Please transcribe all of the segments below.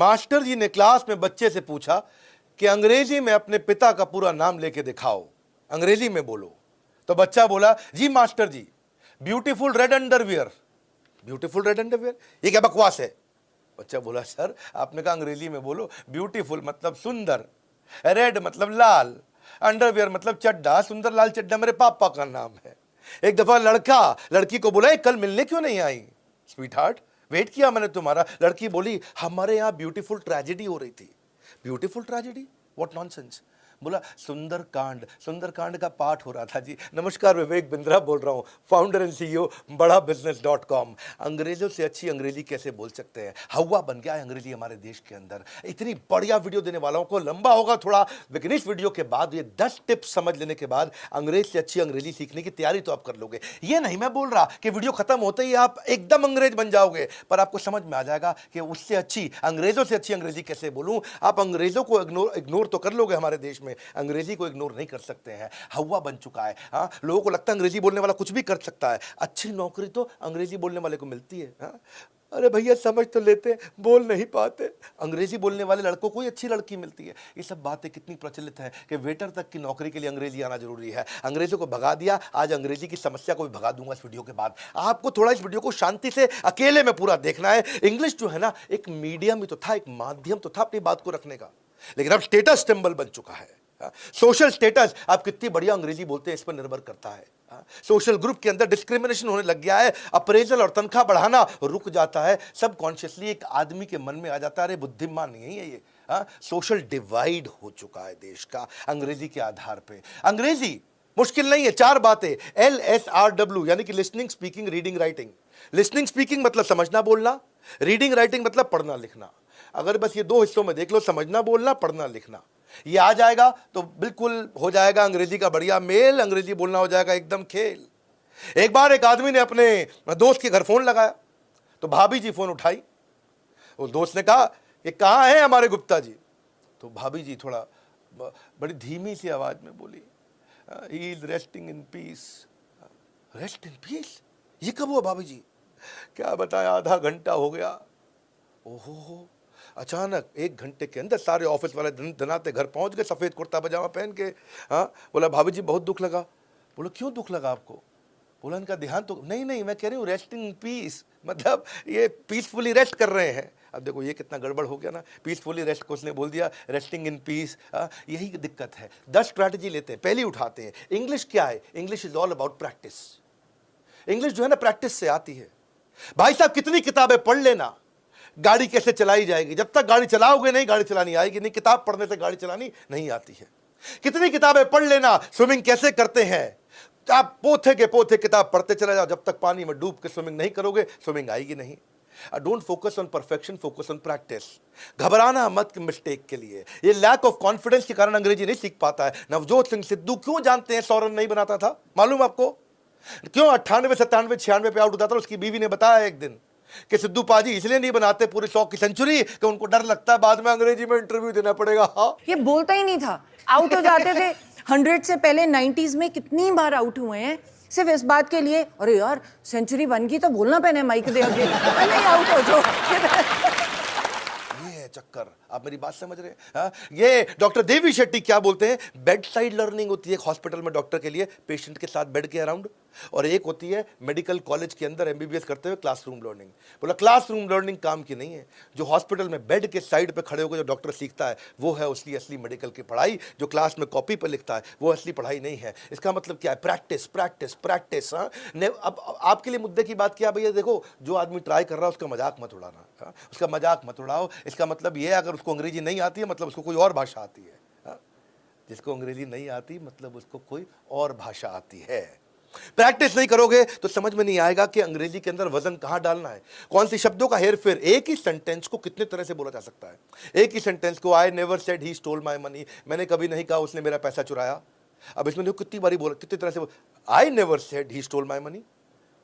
Master जी ने class में बच्चे से पूछा कि अंग्रेजी में अपने पिता का पूरा नाम लेके दिखाओ, अंग्रेजी में बोलो। तो बच्चा बोला, जी मास्टर जी, beautiful red underwear. Beautiful red underwear, ये क्या बकवास है? बच्चा बोला, सर आपने कहा अंग्रेजी में बोलो, ब्यूटीफुल मतलब सुंदर, रेड मतलब लाल, अंडरवियर मतलब चड्डा, सुंदर लाल चड्डा मेरे पापा का नाम है। एक दफा लड़का लड़की को बोला, कल मिलने क्यों नहीं आई? स्वीट हार्ट, वेट किया मैंने तुम्हारा। लड़की बोली, हमारे यहाँ ब्यूटीफुल ट्रेजेडी हो रही थी। Beautiful tragedy, what nonsense. बोला, सुंदरकांड का पाठ हो रहा था जी। नमस्कार, विवेक बिंद्रा बोल रहा हूँ, फाउंडर एंड सीईओ बड़ाबिजनेस.com। अंग्रेजों से अच्छी अंग्रेजी कैसे बोल सकते हैं? हवा बन गया है अंग्रेजी हमारे देश के अंदर। इतनी बढ़िया वीडियो देने वाला हूं, को लंबा होगा थोड़ा, लेकिन इस वीडियो के बाद ये 10 टिप्स समझ लेने के बाद अंग्रेज से अच्छी अंग्रेजी सीखने की तैयारी तो आप कर लोगे। ये नहीं मैं बोल रहा कि वीडियो खत्म होते ही आप एकदम अंग्रेज बन जाओगे, पर आपको समझ में आ जाएगा कि उससे अच्छी, अंग्रेजों से अच्छी अंग्रेजी कैसे बोलूं। आप अंग्रेजों को इग्नोर तो कर लोगे, हमारे देश में अंग्रेजी को इग्नोर नहीं कर सकते हैं। हवा बन चुका है। हाँ, लोगों को लगता है अंग्रेजी बोलने वाला कुछ भी कर सकता है। अच्छी नौकरी तो अंग्रेजी बोलने वाले को मिलती है। हाँ? अरे भैया समझ तो लेते, बोल नहीं पाते। अंग्रेजी बोलने वाले लड़कों को ही अच्छी लड़की मिलती है। ये सब बातें कितनी प्रचलित है कि वेटर तक की नौकरी के लिए अंग्रेजी आना जरूरी है। अंग्रेजों को भगा दिया, आज अंग्रेजी की समस्या को भी भगा दूंगा इस वीडियो के बाद। आपको थोड़ा इस वीडियो को शांति से अकेले में पूरा देखना है। इंग्लिश जो है ना, एक मीडियम ही तो था, एक माध्यम तो था अपनी बात को रखने का, लेकिन अब स्टेटस सिंबल बन चुका है। सोशल स्टेटस, आप कितनी बढ़िया अंग्रेजी बोलते हैं इस पर निर्भर करता है। सोशल ग्रुप के अंदर डिस्क्रिमिनेशन होने लग गया है। अप्रेजल और तनख्वाह बढ़ाना रुक जाता है। सब कॉन्शियसली एक आदमी के मन में आ जाता है, अरे बुद्धिमान नहीं है ये। सोशल डिवाइड हो चुका है देश का अंग्रेजी के आधार पे। अंग्रेजी मुश्किल नहीं है, 4 बातें, LSRW यानी कि listening, speaking, reading, writing. Listening speaking मतलब समझना बोलना, रीडिंग राइटिंग मतलब पढ़ना लिखना। अगर बस ये 2 हिस्सों में देख लो, समझना बोलना, पढ़ना लिखना, ये आ जाएगा तो बिल्कुल हो जाएगा अंग्रेजी का बढ़िया मेल। अंग्रेजी बोलना हो जाएगा एकदम खेल। एक बार एक आदमी ने अपने दोस्त के घर फोन लगाया तो भाभी जी फोन उठाई। उस दोस्त ने कहा, ये कहाँ है हमारे गुप्ता जी? तो भाभी जी थोड़ा बड़ी धीमी सी आवाज में बोली, he is resting in peace. Rest in peace, ये कब हुआ भाभी जी? क्या बताएं, आधा घंटा हो गया। ओहो, अचानक 1 घंटे के अंदर सारे ऑफिस वाले धनाते घर पहुंच गए, सफेद कुर्ता पजामा पहन के। हाँ, बोला भाभी जी बहुत दुख लगा। बोला क्यों दुख लगा आपको? बोला इनका ध्यान तो नहीं, मैं कह रही हूँ रेस्टिंग इन पीस, मतलब ये पीसफुली रेस्ट कर रहे हैं। अब देखो ये कितना गड़बड़ हो गया ना, पीसफुली रेस्ट को उसने बोल दिया रेस्टिंग इन पीस। यही दिक्कत है। 10 स्ट्रैटेजी लेते हैं, पहली उठाते हैं। इंग्लिश क्या है? English is all about practice. English जो है ना, प्रैक्टिस से आती है। भाई साहब कितनी किताबें पढ़ लेना, गाड़ी कैसे चलाई जाएगी? जब तक गाड़ी चलाओगे नहीं, गाड़ी चलानी आएगी नहीं। किताब पढ़ने से गाड़ी चलानी नहीं आती है। कितनी किताबें पढ़ लेना, स्विमिंग कैसे करते हैं, आप पोथे के पोथे किताब पढ़ते चले जाओ, जब तक पानी में डूब के स्विमिंग नहीं करोगे, स्विमिंग आएगी नहीं। Don't focus on perfection, focus on practice. घबराना मत मिस्टेक के लिए। ये लैक ऑफ कॉन्फिडेंस के कारण अंग्रेजी नहीं सीख पाता है। नवजोत सिंह सिद्धू क्यों जानते हैं 100 रन नहीं बनाता था? मालूम आपको क्यों? 98, 97, 96 पे आउट होता था। उसकी बीवी ने बताया एक दिन कि सिद्धू पाजी इसलिए नहीं बनाते पूरे 100 की सेंचुरी कि उनको डर लगता है बाद में अंग्रेजी में इंटरव्यू देना पड़ेगा। हाँ, ये बोलता ही नहीं था, आउट हो जाते थे। 100 से पहले 90s में कितनी बार आउट हुए हैं सिर्फ इस बात के लिए, अरे यार सेंचुरी बन गई तो बोलना पहने माइक दे आगे, नहीं आउट हो जाओ। ये है चक्कर। आप मेरी बात समझ रहे हैं? हाँ? ये डॉक्टर देवी शेट्टी क्या बोलते हैं, बेड साइड लर्निंग होती है हॉस्पिटल में डॉक्टर के लिए, पेशेंट के साथ बेड के अराउंड, और एक होती है मेडिकल कॉलेज के अंदर MBBS करते हुए क्लासरूम लर्निंग। बोला क्लासरूम लर्निंग काम की नहीं है। जो हॉस्पिटल में बेड के साइड पे खड़े होकर जो डॉक्टर सीखता है वो है उसकी असली मेडिकल की पढ़ाई। जो क्लास में कॉपी पर लिखता है वो असली पढ़ाई नहीं है। इसका मतलब क्या है? Practice practice practice. हाँ, अब आपके लिए मुद्दे की बात क्या भैया, देखो जो आदमी ट्राई कर रहा है उसका मजाक मत उड़ाना। हाँ? उसका मजाक मत उड़ाओ। इसका मतलब ये है अगर उसको अंग्रेजी नहीं आती है मतलब उसको कोई और भाषा आती है। हाँ? जिसको अंग्रेजी नहीं आती मतलब उसको कोई और भाषा आती है। प्रैक्टिस नहीं करोगे तो समझ में नहीं आएगा कि अंग्रेजी के अंदर वजन कहां डालना है, कौन सी शब्दों का हेर फेर। एक ही सेंटेंस को कितने तरह से बोला जा सकता है। एक ही सेंटेंस को I never said he stole my money, मैंने कभी नहीं कहा उसने मेरा पैसा चुराया। अब इसमें देखो कितनी बारी बोला, कितनी तरह से I never said he stole my money,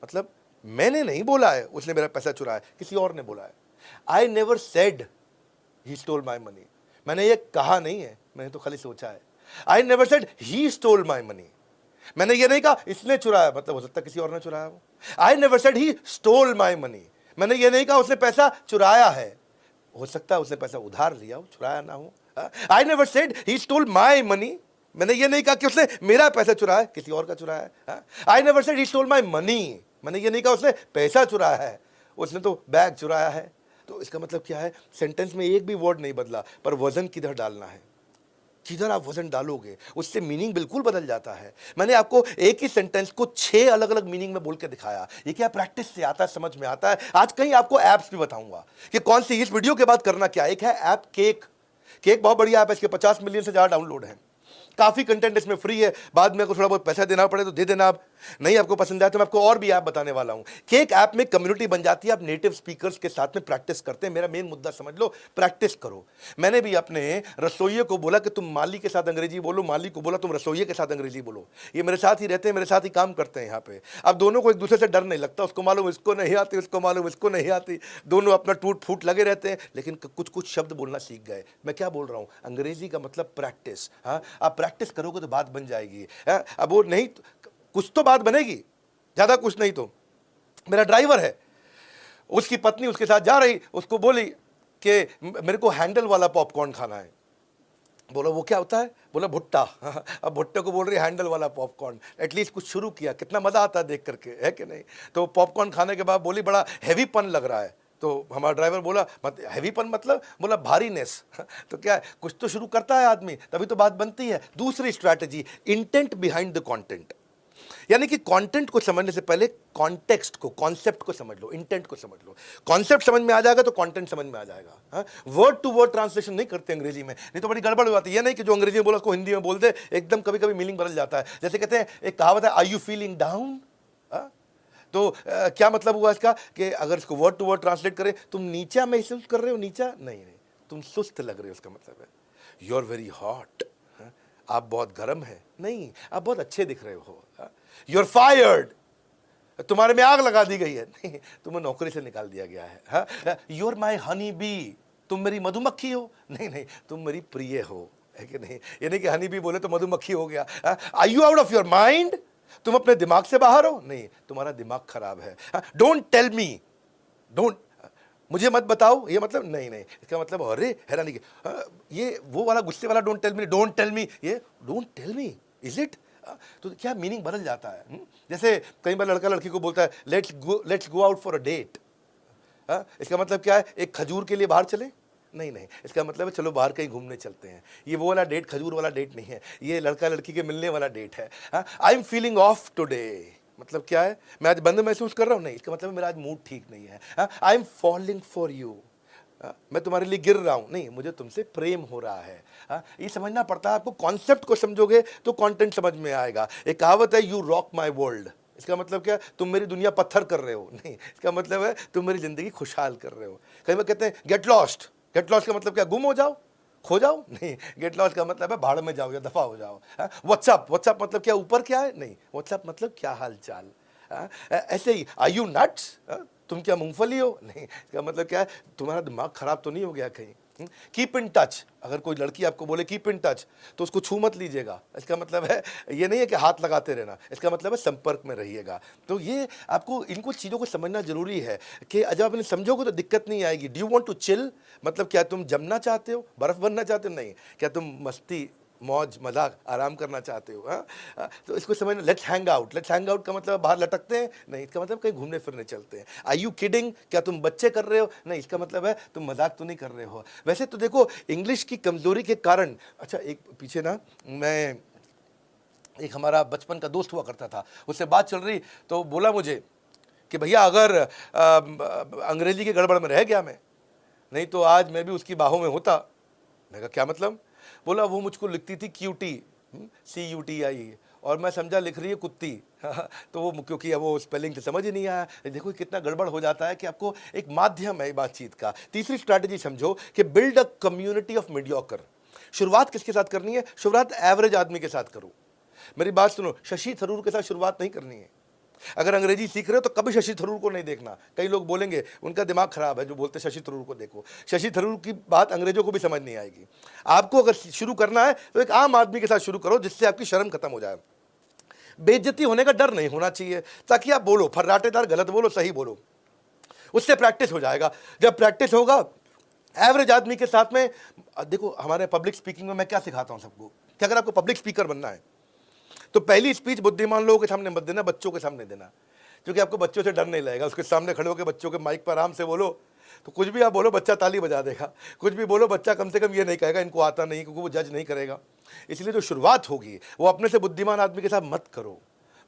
मतलब मैंने नहीं बोला है उसने मेरा पैसा चुराया, किसी और ने बोला है। I never said he stole my money, मैंने ये कहा नहीं है, मैंने तो खाली सोचा है। I never said he stole my money, मैंने ये नहीं कहा इसने चुराया, मतलब हो सकता है किसी और ने चुराया हो। I never said he stole my money, मैंने ये नहीं कहा उसने पैसा चुराया है। हो सकता है उसने पैसा उधार लिया हो, चुराया ना हो। I never said he stole my money, मैंने ये नहीं कहा कि उसने मेरा पैसा चुराया, किसी और का चुराया है। I never said he stole my money, मैंने ये नहीं कहा उसने पैसा चुराया है, उसने तो बैग चुराया है। तो इसका मतलब क्या है, सेंटेंस में एक भी वर्ड नहीं बदला, पर वजन किधर डालना है, किधर आप वजन डालोगे उससे मीनिंग बिल्कुल बदल जाता है। मैंने आपको एक ही सेंटेंस को 6 अलग अलग मीनिंग में बोल के दिखाया। ये क्या प्रैक्टिस से आता है, समझ में आता है। आज कहीं आपको एप्स भी बताऊंगा कि कौन सी, इस वीडियो के बाद करना क्या। एक है ऐप केक, केक बहुत बढ़िया ऐप है, इसके 50 मिलियन से ज़्यादा डाउनलोड है, काफ़ी कंटेंट इसमें फ्री है, बाद में अगर थोड़ा बहुत पैसा देना पड़े तो दे देना। आप नहीं आपको पसंद आया तो मैं आपको और भी ऐप बताने वाला हूं। केक ऐप में कम्युनिटी बन जाती है, आप नेटिव स्पीकर्स के साथ में प्रैक्टिस करते हैं। मेरा मेन मुद्दा समझ लो, प्रैक्टिस करो। मैंने भी अपने रसोइये को बोला कि तुम माली के साथ अंग्रेजी बोलो, माली को बोला तुम रसोइये के साथ अंग्रेजी बोलो। ये मेरे साथ ही रहते हैं, मेरे साथ ही काम करते हैं यहाँ पे। अब दोनों को एक दूसरे से डर नहीं लगता, उसको मालूम इसको नहीं आती, उसको मालूम इसको नहीं आती, दोनों अपना टूट फूट लगे रहते हैं, लेकिन कुछ कुछ शब्द बोलना सीख गए। मैं क्या बोल रहा हूँ, अंग्रेजी का मतलब प्रैक्टिस। हाँ, आप प्रैक्टिस करोगे तो बात बन जाएगी। अब वो नहीं, कुछ तो बात बनेगी, ज्यादा कुछ नहीं। तो मेरा ड्राइवर है, उसकी पत्नी उसके साथ जा रही, उसको बोली कि मेरे को हैंडल वाला पॉपकॉर्न खाना है। बोला वो क्या होता है, बोला भुट्टा। अब भुट्टे को बोल रही हैंडल वाला पॉपकॉर्न। एटलीस्ट कुछ शुरू किया, कितना मजा आता है देख करके, है कि नहीं। तो पॉपकॉर्न खाने के बाद बोली बड़ा हैवीपन लग रहा है। तो हमारा ड्राइवर बोला हैवीपन मतलब, बोला भारीनेस। तो क्या है, कुछ तो शुरू करता है आदमी, तभी तो बात बनती है। दूसरी strategy, intent behind the content, यानी कि कंटेंट को समझने से पहले कॉन्टेक्स्ट को, कॉन्सेप्ट को समझ लो, इंटेंट को समझ लो। कॉन्सेप्ट समझ में आ जाएगा तो कंटेंट समझ में आ जाएगा। वर्ड टू वर्ड ट्रांसलेशन नहीं करते अंग्रेजी में, नहीं तो बड़ी गड़बड़ हो जाती है। ये नहीं कि जो अंग्रेजी में बोला उसको हिंदी में बोल दे, एकदम कभी कभी मीनिंग बदल जाता है। जैसे कहते हैं, एक कहावत है, आर यू फीलिंग डाउन। तो क्या मतलब हुआ इसका कि अगर इसको वर्ड टू वर्ड ट्रांसलेट करें, तुम नीचा महसूस कर रहे हो, नीचा नहीं, तुम सुस्त लग रहे हो, उसका मतलब है यू आर वेरी हॉट, आप बहुत गर्म है, नहीं आप बहुत अच्छे दिख रहे हो। यू आर फायर्ड, तुम्हारे में आग लगा दी गई है, नहीं तुम्हें नौकरी से निकाल दिया गया है। You are my honey bee, तुम मेरी मधुमक्खी हो, नहीं तुम मेरी प्रिय हो, है कि नहीं। ये नहीं कि हनी बी बोले तो मधुमक्खी हो गया। Are you out of your mind, तुम अपने दिमाग से बाहर हो, नहीं तुम्हारा दिमाग खराब है। डोंट टेल मी, डोंट, मुझे मत बताओ, ये मतलब नहीं, इसका मतलब अरे हैरानी की, ये वो वाला गुस्से वाला don't tell me, don't tell me, ये don't tell me, is it. तो क्या मीनिंग बदल जाता है। जैसे कई बार लड़का लड़की को बोलता है let's go out for a date. इसका मतलब क्या है, एक खजूर के लिए बाहर चले, नहीं इसका मतलब है चलो बाहर कहीं घूमने चलते हैं। ये वो वाला डेट, खजूर वाला डेट नहीं है, ये लड़का लड़की के मिलने वाला डेट है। I am feeling of today, मतलब क्या है, मैं आज बंद महसूस कर रहा हूँ, नहीं इसका मतलब मेरा आज मूड ठीक नहीं है। I M falling for you, मैं तुम्हारे लिए गिर रहा हूँ, नहीं मुझे तुमसे प्रेम हो रहा है। ये समझना पड़ता है आपको। कॉन्सेप्ट को समझोगे तो कंटेंट समझ में आएगा। एक कहावत है, यू रॉक माई वर्ल्ड, इसका मतलब क्या, तुम मेरी दुनिया पत्थर कर रहे हो, नहीं इसका मतलब है तुम मेरी जिंदगी खुशहाल कर रहे हो। कई बार कहते हैं गेट लॉस्ट, गेट लॉस्ट का मतलब क्या, गुम हो जाओ, खो जाओ, नहीं गेट लॉस्ट का मतलब है भाड़ में जाओ या दफा हो जाओ। व्हाट्सअप, व्हाट्सअप मतलब क्या, ऊपर क्या है, नहीं व्हाट्सअप मतलब क्या हाल चाल। ऐसे ही आर यू नट्स, तुम क्या मूंगफली हो, नहीं इसका मतलब क्या है, तुम्हारा दिमाग खराब तो नहीं हो गया कहीं। कीप इन टच, अगर कोई लड़की आपको बोले कीप इन टच तो उसको छू मत लीजिएगा, इसका मतलब है ये नहीं है कि हाथ लगाते रहना, इसका मतलब है संपर्क में रहिएगा। तो ये आपको इनको चीज़ों को समझना जरूरी है कि जब आप इन्हें समझोगे तो दिक्कत नहीं आएगी। Do you want to chill, मतलब क्या तुम जमना चाहते हो, बर्फ बनना चाहते हो, नहीं क्या तुम मस्ती मौज मजाक आराम करना चाहते हो। तो इसको समझना। Let's hang out, let's hang out का मतलब बाहर लटकते हैं, नहीं इसका मतलब कहीं घूमने फिरने चलते हैं। आर यू किडिंग, क्या तुम बच्चे कर रहे हो, नहीं इसका मतलब है तुम मजाक तो नहीं कर रहे हो। वैसे तो देखो इंग्लिश की कमजोरी के कारण, अच्छा एक पीछे ना, मैं एक हमारा बचपन का दोस्त हुआ करता था, उससे बात चल रही तो बोला मुझे कि भैया अगर अंग्रेजी की गड़बड़ में रह गया मैं, नहीं तो आज मैं भी उसकी बाहों में होता। मैं कहा क्या मतलब, बोला वो मुझको लिखती थी क्यूटी, CUTI, और मैं समझा लिख रही है कुत्ती। तो वो क्योंकि वो स्पेलिंग से समझ ही नहीं आया। देखो कितना गड़बड़ हो जाता है कि आपको एक माध्यम है बातचीत का। तीसरी स्ट्रैटेजी समझो कि build a community of mediocre. शुरुआत किसके साथ करनी है, शुरुआत एवरेज आदमी के साथ करो। मेरी बात सुनो, शशि थरूर के साथ शुरुआत नहीं करनी है। अगर अंग्रेजी सीख रहे हो तो कभी शशि थरूर को नहीं देखना। कई लोग बोलेंगे उनका दिमाग खराब है जो बोलते शशि थरूर को देखो, शशि थरूर की बात अंग्रेजों को भी समझ नहीं आएगी। आपको अगर शुरू करना है तो एक आम आदमी के साथ शुरू करो, जिससे आपकी शर्म खत्म हो जाए। बेइज्जती होने का डर नहीं होना चाहिए, ताकि आप बोलो फर्राटेदार, गलत बोलो सही बोलो, उससे प्रैक्टिस हो जाएगा। जब प्रैक्टिस होगा एवरेज आदमी के साथ में देखो, हमारे पब्लिक स्पीकिंग में मैं क्या सिखाता हूं सबको कि अगर आपको पब्लिक स्पीकर बनना है तो पहली स्पीच बुद्धिमान लोगों के सामने मत देना, बच्चों के सामने देना, क्योंकि आपको बच्चों से डर नहीं लगेगा। उसके सामने खड़े होकर बच्चों के माइक पर आराम से बोलो, तो कुछ भी आप बोलो बच्चा ताली बजा देगा, कुछ भी बोलो बच्चा कम से कम ये नहीं कहेगा इनको आता नहीं, क्योंकि वो जज नहीं करेगा। इसलिए जो शुरुआत होगी वो अपने से बुद्धिमान आदमी के साथ मत करो,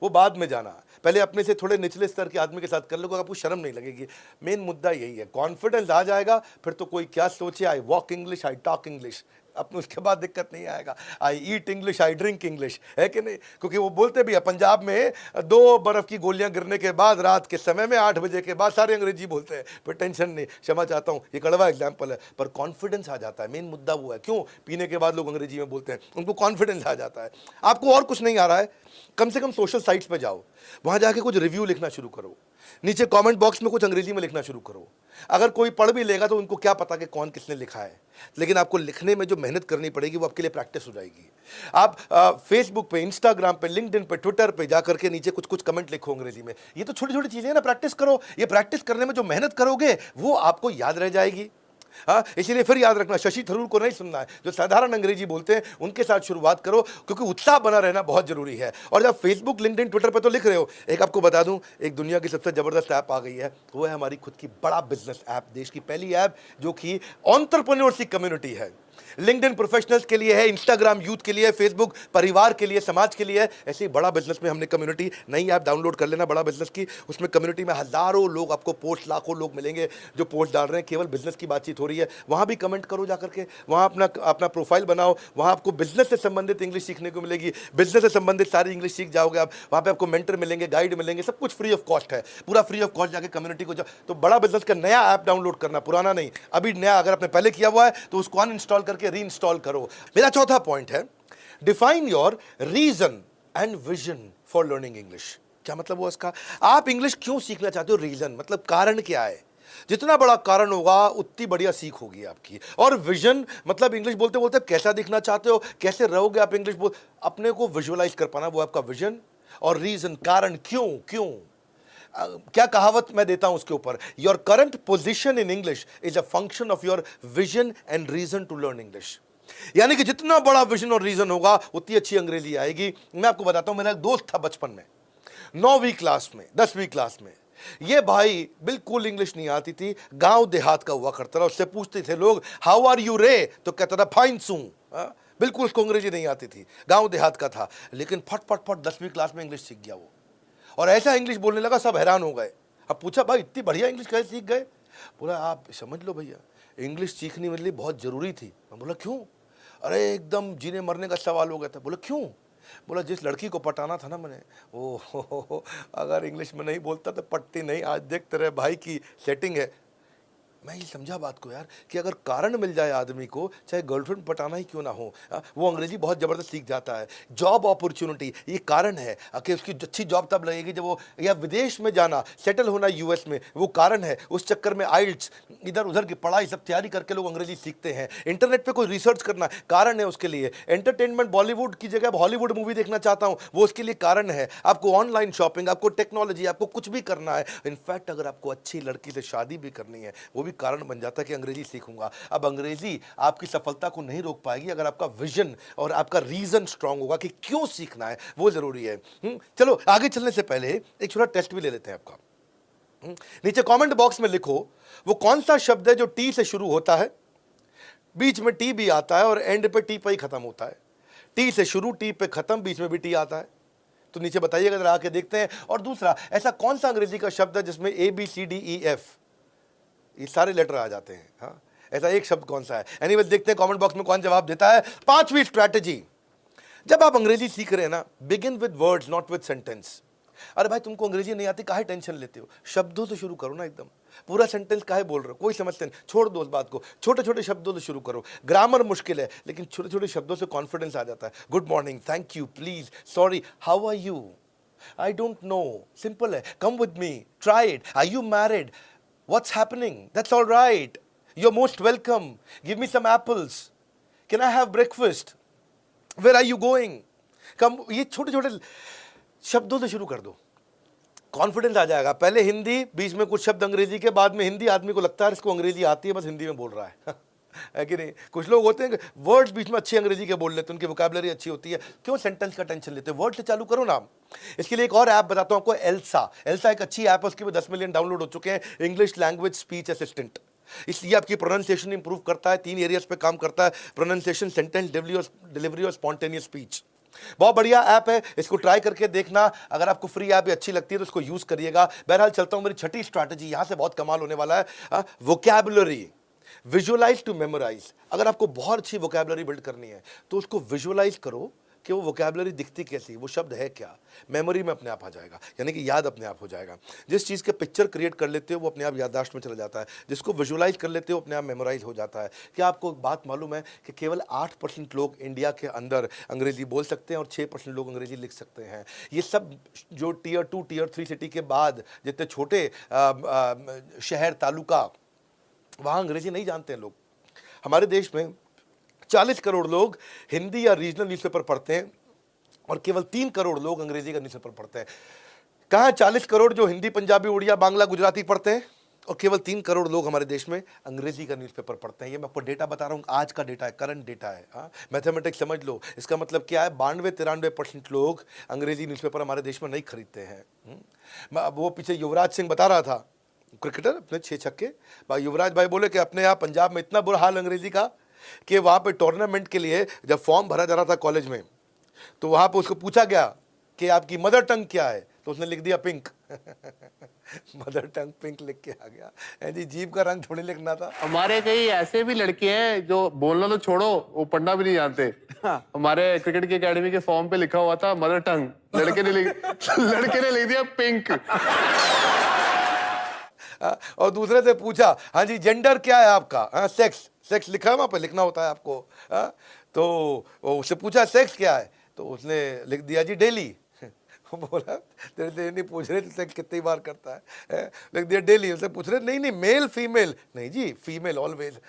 वो बाद में जाना, पहले अपने से थोड़े निचले स्तर के आदमी के साथ कर लो, आपको शर्म नहीं लगेगी। मेन मुद्दा यही है, कॉन्फिडेंस आ जाएगा फिर तो कोई क्या सोचे, I walk English, I talk English, अपने उसके बाद दिक्कत नहीं आएगा। आई ईट इंग्लिश, आई ड्रिंक इंग्लिश, है कि नहीं? क्योंकि वो बोलते भी है पंजाब में 2 बर्फ की गोलियां गिरने के बाद रात के समय में 8 बजे के बाद सारे अंग्रेजी बोलते हैं, पर टेंशन नहीं, क्षमा चाहता हूँ, ये कड़वा एग्जाम्पल है, पर कॉन्फिडेंस आ जाता है। मेन मुद्दा वो है, क्यों पीने के बाद लोग अंग्रेजी में बोलते हैं, उनको कॉन्फिडेंस आ जाता है। आपको और कुछ नहीं आ रहा है, कम से कम सोशल साइट्स पे जाओ, वहां जाके कुछ रिव्यू लिखना शुरू करो, नीचे कमेंट बॉक्स में कुछ अंग्रेजी में लिखना शुरू करो। अगर कोई पढ़ भी लेगा तो उनको क्या पता कि कौन किसने लिखा है, लेकिन आपको लिखने में जो मेहनत करनी पड़ेगी वो आपके लिए प्रैक्टिस हो जाएगी। आप फेसबुक पे, इंस्टाग्राम पे, लिंक्डइन पे, ट्विटर पे जाकर के नीचे कुछ कुछ कमेंट लिखो अंग्रेजी में। ये तो छोटी छोटी चीजें हैं ना, प्रैक्टिस करो। ये प्रैक्टिस करने में जो मेहनत करोगे वो आपको याद रह जाएगी। हाँ, इसीलिए फिर याद रखना, शशि थरूर को नहीं सुनना है, जो साधारण अंग्रेजी बोलते हैं उनके साथ शुरुआत करो, क्योंकि उत्साह बना रहना बहुत जरूरी है। और जब फेसबुक, लिंक्डइन, ट्विटर पे तो लिख रहे हो, एक आपको बता दूं, एक दुनिया की सबसे जबरदस्त ऐप आ गई है, वो है हमारी खुद की बड़ा बिजनेस ऐप, देश की पहली ऐप जो कि एंटरप्रेन्योरशिप कम्युनिटी है। लिंक्डइन प्रोफेशनल्स के लिए है, इंस्टाग्राम यूथ के लिए, फेसबुक परिवार के लिए, समाज के लिए। ऐसे ही बड़ा बिजनेस में हमने कम्युनिटी, नई ऐप डाउनलोड कर लेना बड़ा बिजनेस की, उसमें कम्युनिटी में हजारों लोग आपको पोस्ट, लाखों लोग मिलेंगे जो पोस्ट डाल रहे हैं, केवल बिजनेस की बातचीत हो रही है। वहां भी कमेंट करो जाकर के, वहां अपना प्रोफाइल बनाओ, वहां आपको बिजनेस से संबंधित इंग्लिश सीखने को मिलेगी, बिजनेस से संबंधित सारी इंग्लिश सीख जाओगे आप। वहां पे आपको मेंटर मिलेंगे, गाइड मिलेंगे, सब कुछ फ्री ऑफ कॉस्ट है, पूरा फ्री ऑफ कॉस्ट। जाके कम्युनिटी को तो बड़ा बिजनेस का नया ऐप डाउनलोड करना, पुराना नहीं, अभी नया। अगर आपने पहले किया हुआ है तो उसको अनइंस्टॉल करके रीइंस्टॉल करो। मेरा चौथा पॉइंट है, define your reason and vision for learning English. क्या मतलब हुआ इसका? आप इंग्लिश क्यों सीखना चाहते हो? रीजन मतलब कारण क्या है? जितना बड़ा कारण होगा उतनी बढ़िया सीख होगी आपकी। और विजन मतलब इंग्लिश बोलते बोलते कैसा दिखना चाहते हो, कैसे रहोगे आप इंग्लिश बोल, अपने को विजुअलाइज कर पाना, वो आपका विजन। और रीजन कारण, क्यों क्या कहावत मैं देता हूं उसके ऊपर, your current position in English is a function of your vision and reason to learn English. यानी कि जितना बड़ा विजन और रीजन होगा उतनी अच्छी अंग्रेजी आएगी। मैं आपको बताता हूं, मेरा एक दोस्त था बचपन में, 9वीं क्लास में, 10वीं क्लास में, ये भाई बिल्कुल इंग्लिश नहीं आती थी, गांव देहात का हुआ करता था। उससे पूछते थे लोग हाउ आर यू रे, तो कहता था फाइन सू। बिल्कुल उसको अंग्रेजी नहीं आती थी, गांव देहात का था, लेकिन फट फट फट 10वीं क्लास में इंग्लिश सीख गया वो, और ऐसा इंग्लिश बोलने लगा, सब हैरान हो गए। अब पूछा भाई इतनी बढ़िया इंग्लिश कैसे सीख गए? बोला आप समझ लो भैया, इंग्लिश सीखनी मेरे लिए बहुत जरूरी थी। मैं बोला क्यों? अरे एकदम जीने मरने का सवाल हो गया था। बोला क्यों? बोला जिस लड़की को पटाना था ना मैंने, ओ अगर इंग्लिश में नहीं बोलता तो पटती नहीं। आज देख तेरे भाई की सेटिंग है। मैं ये समझा बात को यार, कि अगर कारण मिल जाए आदमी को, चाहे गर्लफ्रेंड पटाना ही क्यों ना हो, वो अंग्रेजी बहुत ज़बरदस्त सीख जाता है। जॉब अपॉर्चुनिटी ये कारण है कि उसकी अच्छी जॉब तब लगेगी जब वो, या विदेश में जाना, सेटल होना यूएस में, वो कारण है। उस चक्कर में आइल्स, इधर उधर की पढ़ाई सब तैयारी करके लोग अंग्रेजी सीखते हैं। इंटरनेट पर कोई रिसर्च करना, कारण है उसके लिए। एंटरटेनमेंट, बॉलीवुड की जगह हॉलीवुड मूवी देखना चाहता हूँ, वो उसके लिए कारण है। आपको ऑनलाइन शॉपिंग, आपको टेक्नोलॉजी, आपको कुछ भी करना है, इनफैक्ट अगर आपको अच्छी लड़की से शादी भी करनी है, वो कारण बन जाता है कि अंग्रेजी सीखूंगा। अब अंग्रेजी आपकी सफलता को नहीं रोक पाएगी अगर आपका विजन और आपका रीजन स्ट्रांग होगा कि क्यों सीखना है, वो जरूरी है। चलो आगे चलने से पहले एक छोटा टेस्ट भी ले लेते हैं आपका। नीचे कमेंट बॉक्स में लिखो वो कौन सा शब्द है जो टी से शुरू होता है, बीच में टी भी आता है और एंड पे टी पे ही खत्म होता है। टी से शुरू, टी पे खत्म, बीच में भी टी आता है। तो नीचे बताइएगा, जरा आके देखते हैं। और दूसरा, ऐसा कौन सा अंग्रेजी का शब्द है जिसमें ABCDEF ये सारे लेटर आ जाते हैं? हाँ, ऐसा एक शब्द कौन सा है? एनीवेज देखते हैं कमेंट बॉक्स में कौन जवाब देता है। 5वीं स्ट्रैटेजी, जब आप अंग्रेजी सीख रहे हैं ना, begin with words not with sentence. अरे भाई तुमको अंग्रेजी नहीं आती, काहे टेंशन लेते हो? शब्दों से शुरू करो ना, एकदम पूरा सेंटेंस काहे बोल रहे हो? कोई समझते नहीं, छोड़ दो उस बात को, छोटे छोटे शब्दों से शुरू करो। ग्रामर मुश्किल है, लेकिन छोटे छोटे शब्दों से कॉन्फिडेंस आ जाता है। Good morning, thank you, please, sorry, how are you, I don't know, simple है। Come with me, try it, are you married, what's happening, that's all right, you're most welcome, give me some apples, can I have breakfast, where are you going, come, ये छोटे छोटे शब्दों से शुरू कर दो। Confidence आ जाएगा। पहले हिंदी, बीच में कुछ शब्द अंग्रेजी के, बाद में हिंदी। आदमी को लगता है इसको अंग्रेजी आती है, बस हिंदी में बोल रहा है है कि नहीं? कुछ लोग होते हैं वर्ड्स बीच में अच्छी अंग्रेजी के बोल लेते हैं, उनकी वोकैबुलरी अच्छी होती है, क्यों सेंटेंस का टेंशन लेते हैं? वर्ड से चालू करो ना। इसके लिए एक और ऐप बताता हूं आपको, एल्सा। एल्सा एक अच्छी ऐप है, उसके भी 10 मिलियन डाउनलोड हो चुके हैं। इंग्लिश लैंग्वेज स्पीच असिस्टेंट, इसलिए आपकी प्रोनाउंसिएशन इंप्रूव करता है। 3 एरियाज पे काम करता है, प्रोनाउंसिएशन, सेंटेंस डिलीवरी और स्पॉन्टेनियस स्पीच। बहुत बढ़िया ऐप है, इसको ट्राई करके देखना। अगर आपको फ्री ऐप अच्छी लगती है तो इसको यूज करिएगा। बहरहाल चलता हूं मेरी छठी स्ट्रैटेजी, यहां से बहुत कमाल होने वाला है। Vocabulary, visualise to memorise. अगर आपको बहुत अच्छी वोकैबुलरी बिल्ड करनी है तो उसको विजुअलाइज करो कि वो वोकैबुलरी दिखती कैसी, वो शब्द है क्या, मेमोरी में अपने आप आ जाएगा, यानी कि याद अपने आप हो जाएगा। जिस चीज़ के पिक्चर क्रिएट कर लेते हो वो अपने आप याददाश्त में चला जाता है, जिसको विजुअलाइज कर लेते हो अपने आप मेमोराइज हो जाता है। क्या आपको एक बात मालूम है कि केवल 8% लोग इंडिया के अंदर अंग्रेजी बोल सकते हैं और 6% लोग अंग्रेजी लिख सकते हैं? ये सब जो टियर 2 टियर 3 सिटी के बाद जितने छोटे शहर तालुका, वहाँ अंग्रेजी नहीं जानते हैं लोग। हमारे देश में 40 करोड़ लोग हिंदी या रीजनल न्यूज़पेपर पढ़ते हैं और केवल 3 करोड़ लोग अंग्रेजी का न्यूज़पेपर पढ़ते हैं। कहाँ 40 करोड़ जो हिंदी, पंजाबी, उड़िया, बांग्ला, गुजराती पढ़ते हैं और केवल 3 करोड़ लोग हमारे देश में अंग्रेजी का न्यूज़पेपर पढ़ते हैं। ये मैं आपको डेटा बता रहा हूँ, आज का डेटा है, करंट डेटा है। हाँ, मैथमेटिक्स समझ लो। इसका मतलब क्या है? 92-93% लोग अंग्रेजी न्यूज़पेपर हमारे देश में नहीं खरीदते हैं। वो पीछे युवराज सिंह बता रहा था, क्रिकेटर, अपने 6 छक्के, भाई युवराज भाई बोले कि अपने यहाँ पंजाब में इतना बुरा हाल अंग्रेजी का कि वहाँ पे टूर्नामेंट के लिए जब फॉर्म भरा जा रहा था कॉलेज में, तो वहाँ पे उसको पूछा गया कि आपकी मदर टंग क्या है, तो उसने लिख दिया पिंक मदर टंग पिंक लिख के आ गया। है जी, जीभ का रंग थोड़ी लिखना था। हमारे कई ऐसे भी लड़के हैं जो बोलना तो छोड़ो, वो पढ़ना भी नहीं जानते। हमारे क्रिकेट की एकेडमी के फॉर्म पे लिखा हुआ था मदर टंग, लड़के ने लिख दिया पिंक। और दूसरे से पूछा, हाँ जी जेंडर क्या है आपका? हाँ, सेक्स, सेक्स लिखा है वहाँ पे, लिखना होता है आपको। हाँ, तो उससे पूछा सेक्स क्या है, तो उसने लिख दिया जी डेली। बोला तेरे नहीं पूछ रहे सेक्स कितनी बार करता है, लिख दिया डेली। उससे पूछ रहे नहीं मेल फीमेल, नहीं जी फीमेल ऑलवेज।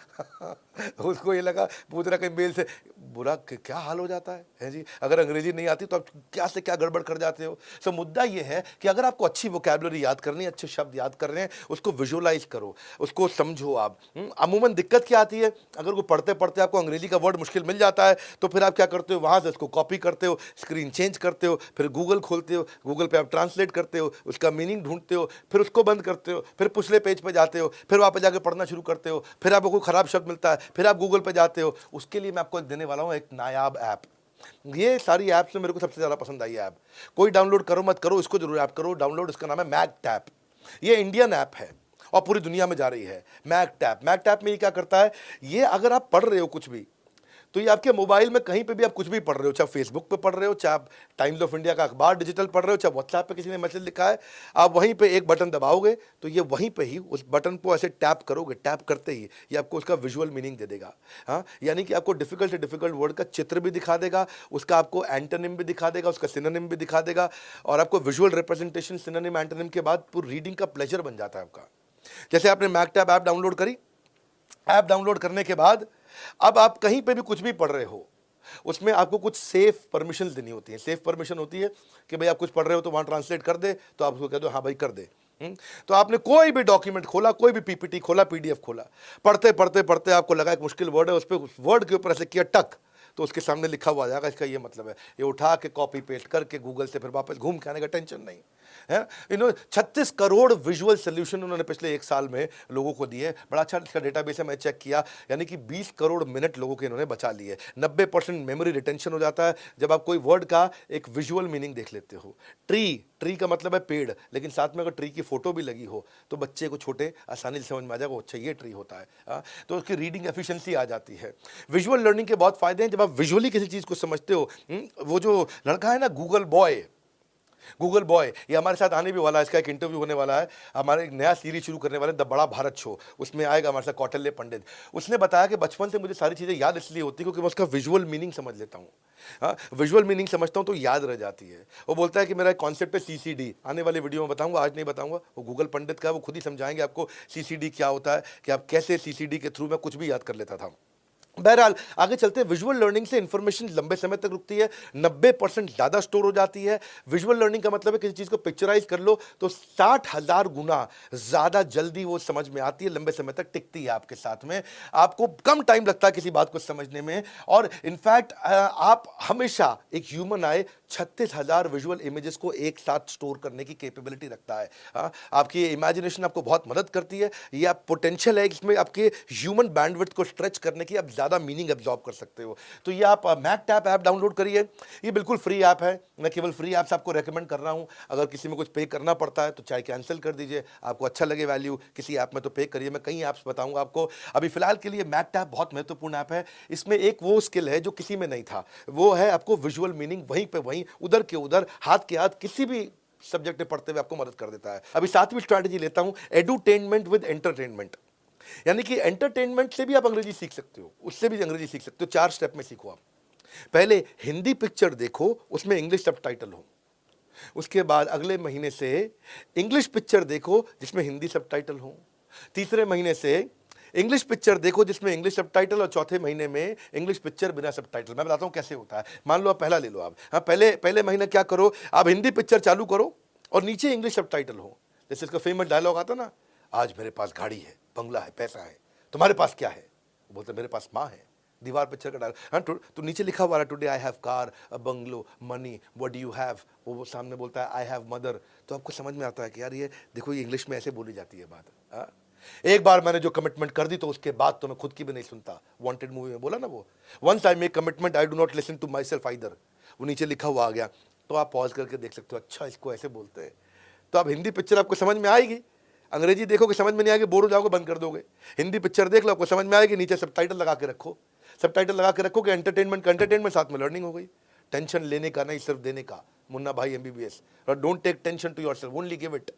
उसको ये लगा पूछ रहा कहीं मेल से, बुरा क्या हाल हो जाता है जी। अगर अंग्रेजी नहीं आती तो आप क्या से क्या गड़बड़ कर जाते हो। सो मुद्दा ये है कि अगर आपको अच्छी वोकैबुलरी याद करनी है, अच्छे शब्द याद कर रहे हैं, उसको विजुअलाइज करो, उसको समझो आप। अमूमन दिक्कत क्या आती है, अगर वो पढ़ते पढ़ते आपको अंग्रेजी का वर्ड मुश्किल मिल जाता है तो फिर आप क्या करते हो, वहाँ से उसको कॉपी करते हो, स्क्रीन चेंज करते हो, फिर गूगल खोलते हो, गूगल पे आप ट्रांसलेट करते हो, उसका मीनिंग ढूंढते हो, फिर उसको बंद करते हो, फिर पिछले पेज पे जाते हो, फिर वहाँ पे जाके पढ़ना शुरू करते हो, फिर आपको कोई खराब शब्द मिलता है, फिर आप गूगल पे जाते हो। उसके लिए मैं आपको एक देने वाला हूँ एक नायाब ऐप। ये सारी ऐप्स में मेरे को सबसे ज़्यादा पसंद आई ऐप। कोई डाउनलोड करो मत करो, इसको जरूर ऐप करो डाउनलोड। इसका नाम है मैगटैप। ये इंडियन ऐप है और पूरी दुनिया में जा रही है। मैगटैप, मैगटैप में ये क्या करता है, ये अगर आप पढ़ रहे हो कुछ भी तो ये आपके मोबाइल में कहीं पे भी आप कुछ भी पढ़ रहे हो, चाहे फेसबुक पे पढ़ रहे हो, चाहे आप टाइम्स ऑफ इंडिया का अखबार डिजिटल पढ़ रहे हो, चाहे व्हाट्सएप पे किसी ने मैसेज लिखा है, आप वहीं पे एक बटन दबाओगे तो ये वहीं पे ही उस बटन को ऐसे टैप करोगे, टैप करते ही ये आपको उसका विजुअल मीनिंग दे देगा। हाँ, यानी कि आपको डिफिकल्ट से डिफिकल्ट वर्ड का चित्र भी दिखा देगा, उसका आपको एंटोनिम भी दिखा देगा, उसका सिनोनिम भी दिखा देगा, और आपको विजुअल रिप्रेजेंटेशन सिनोनिम एंटोनिम के बाद पूरी रीडिंग का प्लेजर बन जाता है आपका। जैसे आपने मैगटैप ऐप डाउनलोड करी, ऐप डाउनलोड करने के बाद अब आप कहीं पे भी कुछ भी पढ़ रहे हो, उसमें आपको कुछ सेफ परमिशन देनी होती है। सेफ परमिशन होती है कि भाई आप कुछ पढ़ रहे हो तो वहाँ ट्रांसलेट कर दे, तो आप उसको कह दो हाँ भाई कर दे। तो आपने कोई भी डॉक्यूमेंट खोला, कोई भी पीपीटी खोला, पीडीएफ खोला, पढ़ते पढ़ते पढ़ते आपको लगा एक मुश्किल वर्ड है, उस पर उस वर्ड के ऊपर ऐसे किया टक, तो उसके सामने लिखा हुआ आ जाएगा इसका ये मतलब है। ये उठा के कॉपी पेस्ट करके गूगल से फिर वापस घूम के आने का टेंशन नहीं है। 36 करोड़ विजुअल सोल्यूशन उन्होंने पिछले 1 साल में लोगों को दिए। बड़ा अच्छा इसका डेटाबेस है, मैं चेक किया, यानी कि 20 करोड़ मिनट लोगों के इन्होंने बचा लिए। 90% मेमोरी रिटेंशन हो जाता है जब आप कोई वर्ड का एक विजुअल मीनिंग देख लेते हो। ट्री, ट्री का मतलब है पेड़, लेकिन साथ में अगर ट्री की फोटो भी लगी हो तो बच्चे को छोटे आसानी से समझ में आ जाएगा, अच्छा ये ट्री होता है। तो उसकी रीडिंग एफिशिएंसी आ जाती है। विजुअल लर्निंग के बहुत फायदे हैं जब आप विजुअली किसी चीज़ को समझते हो। वो जो लड़का है ना गूगल बॉय, गूगल बॉय, ये हमारे साथ आने भी वाला है, इसका एक इंटरव्यू होने वाला है। हमारे एक नया सीरीज शुरू करने वाले द बड़ा भारत शो, उसमें आएगा हमारे साथ कौटिल्य पंडित। उसने बताया कि बचपन से मुझे सारी चीज़ें याद इसलिए होती क्योंकि मैं उसका विजुअल मीनिंग समझ लेता हूँ। हाँ, विजुअल मीनिंग समझता हूँ तो याद रह जाती है। वो बोलता है कि मेरा एक कॉन्सेप्ट है सीसीडी, आने वाले वीडियो में बताऊंगा, आज नहीं बताऊंगा। वो गूगल पंडित का, वो खुद ही समझाएंगे आपको सीसीडी क्या होता है, कि आप कैसे सीसीडी के थ्रू में कुछ भी याद कर लेता था। बहरहाल आगे चलते हैं। विजुअल लर्निंग से इंफॉर्मेशन लंबे समय तक रुकती है, 90% ज़्यादा स्टोर हो जाती है। विजुअल लर्निंग का मतलब है किसी चीज़ को पिक्चराइज कर लो तो 60,000 गुना ज़्यादा जल्दी वो समझ में आती है, लंबे समय तक टिकती है आपके साथ में, आपको कम टाइम लगता है किसी बात को समझने में। और इनफैक्ट आप हमेशा, एक ह्यूमन आई 36,000 विजुअल इमेजेस को एक साथ स्टोर करने की कैपेबिलिटी रखता है। आपकी इमेजिनेशन आपको बहुत मदद करती है, ये आप पोटेंशियल है इसमें आपके ह्यूमन बैंडविड्थ को स्ट्रेच करने की, आप ज़्यादा मीनिंग एब्जॉर्ब कर सकते हो। तो ये आप मैकटैप ऐप डाउनलोड करिए, ये बिल्कुल फ्री ऐप है। मैं केवल फ्री ऐप्स आपको रेकमेंड कर रहा हूँ। अगर किसी में कुछ पे करना पड़ता है तो चाहे कैंसिल कर दीजिए, आपको अच्छा लगे वैल्यू किसी ऐप में तो पे करिए। मैं कई ऐप्स बताऊंगा आपको। अभी फिलहाल के लिए मैकटैप बहुत महत्वपूर्ण ऐप है। इसमें एक वो स्किल है जो किसी में नहीं था, वो है आपको विजुअल मीनिंग वहीं पे वहीं, उधर के उधर, हाथ के हाथ किसी भी सब्जेक्ट में पढ़ते हुए आपको मदद कर देता है। अभी 7वीं स्ट्रैटेजी लेता हूं, एडुटेनमेंट विद एंटरटेनमेंट। यानी कि एंटरटेनमेंट से भी आप अंग्रेजी सीख सकते हो, उससे भी अंग्रेजी सीख सकते हो। 4 स्टेप में सीखो आप। पहले हिंदी पिक्चर देखो, उसमें इंग्लिश सबटाइटल हो। उसके बाद अगले महीने से इंग्लिश पिक्चर देखो जिसमें हिंदी सबटाइटल हो। तीसरे महीने से इंग्लिश पिक्चर देखो जिसमें इंग्लिश सबटाइटल, और चौथे महीने में इंग्लिश पिक्चर बिना सबटाइटल। मैं बताता हूं कैसे होता है। मान लो आप पहला ले लो आप, हाँ, पहले महीना क्या करो, आप हिंदी पिक्चर चालू करो और नीचे इंग्लिश सबटाइटल हो। जैसे इसका फेमस डायलॉग आता ना, आज मेरे पास गाड़ी है, बंगला है, पैसा है, तुम्हारे पास क्या है? वो बोलते मेरे पास माँ है। दीवार पिक्चर का डायलॉग, हाँ, तो नीचे लिखा हुआ है today I have car, a bungalow, money, what do you have? वो सामने बोलता है आई हैव मदर। तो आपको समझ में आता है कि यार ये देखो, ये इंग्लिश में ऐसे बोली जाती है बात। हाँ, एक बार मैंने जो कमिटमेंट कर दी तो उसके बाद तो मैं खुद की भी नहीं सुनता। वांटेड मूवी में बोला ना वो, once I make commitment I do not listen to myself either. वो नीचे लिखा हुआ आ गया, तो आप पॉज करके देख सकते हो, अच्छा इसको ऐसे बोलते हैं। तो अब हिंदी पिक्चर आपको समझ में आएगी, अंग्रेजी देखोगे समझ में नहीं आएगी, बोर हो जाओगे, बंद कर दोगे। हिंदी पिक्चर देख लो, आपको समझ में आएगी, नीचे सबटाइटल लगा के रखो। सबटाइटल लगा के रखो कि एंटरटेनमेंट का एंटरटेनमेंट, साथ में लर्निंग हो गई। टेंशन लेने का नहीं, सिर्फ देने का। मुन्ना भाई MBBS। और don't take tension to yourself, only give it.